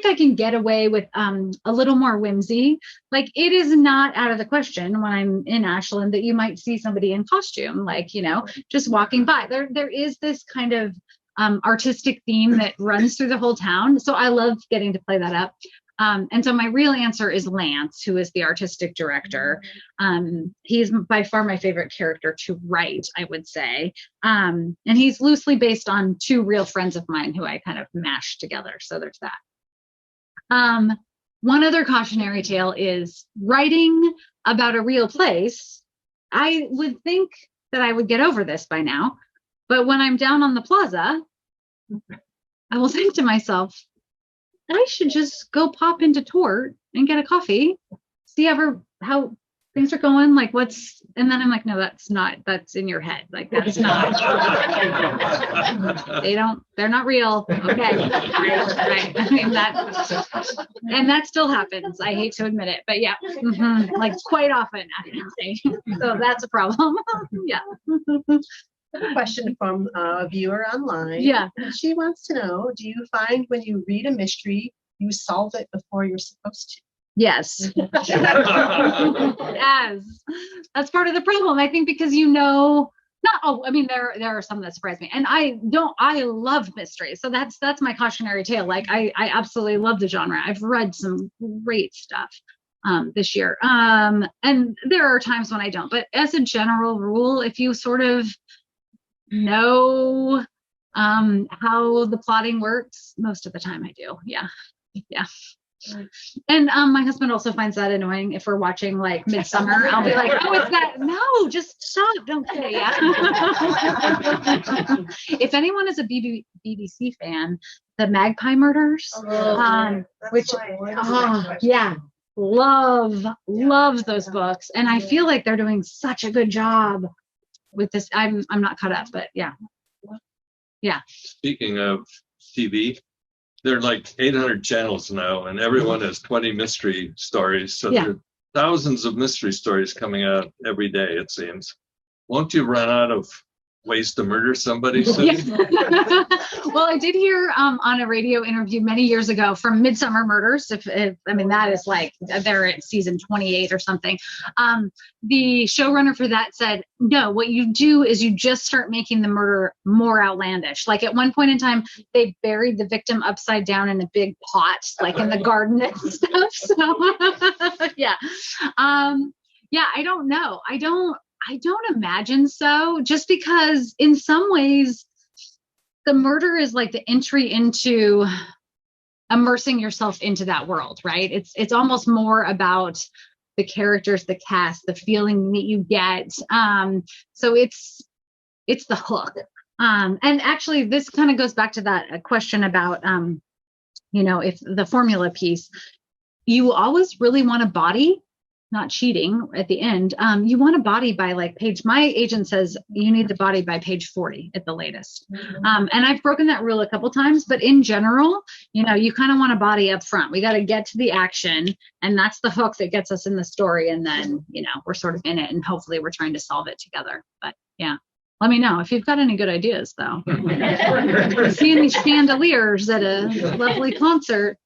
I can get away with a little more whimsy. Like it is not out of the question when I'm in Ashland that you might see somebody in costume, like, you know, just walking by. There is this kind of artistic theme that runs through the whole town. So I love getting to play that up. And so my real answer is Lance, who is the artistic director. He's by far my favorite character to write, I would say. And he's loosely based on two real friends of mine who I kind of mashed together. So there's that. One other cautionary tale is writing about a real place. I would think that I would get over this by now, but when I'm down on the plaza, I will think to myself, I should just go pop into Tort and get a coffee, see how things are going, like and then I'm like, no, that's in your head. Like that's not, they're not real. Okay. Right. I mean and that still happens. I hate to admit it, but yeah, like quite often, actually. So that's a problem. Yeah. A question from a viewer online. Yeah. She wants to know, do you find when you read a mystery, you solve it before you're supposed to? Yes. Yes. That's part of the problem, I think, because I mean, there are some that surprise me, and I love mysteries. So that's my cautionary tale. Like I absolutely love the genre. I've read some great stuff this year. And there are times when I don't, but as a general rule, if you sort of know how the plotting works, most of the time I do. Yeah. Yeah. And my husband also finds that annoying. If we're watching like Midsummer, I'll be like, oh, it's that. No, just stop. Don't say yeah. If anyone is a BBC fan, the Magpie Murders, which yeah, love those books. And I feel like they're doing such a good job with this. I'm not caught up, but yeah. Yeah. Speaking of TV, there are like 800 channels now, and everyone has 20 mystery stories. So there are thousands of mystery stories coming out every day, it seems. Won't you run out of ways to murder somebody. Yeah. Susan? Well, I did hear on a radio interview many years ago from Midsummer Murders. If I mean, that is like they're at season 28 or something. The showrunner for that said, no, what you do is you just start making the murder more outlandish. Like at one point in time, they buried the victim upside down in a big pot, like in the garden and stuff. So yeah. Yeah, I don't know. I don't imagine so, just because in some ways the murder is like the entry into immersing yourself into that world, right? It's almost more about the characters, the cast, the feeling that you get. So it's the hook. And actually this kind of goes back to that question about, if the formula piece, you always really want a body, not cheating at the end. You want a body by my agent says you need the body by page 40 at the latest. And I've broken that rule a couple times, but in general, you kind of want a body up front. We got to get to the action, and that's the hook that gets us in the story. And then, we're sort of in it, and hopefully we're trying to solve it together. But yeah, let me know if you've got any good ideas though. Seeing these chandeliers at a lovely concert.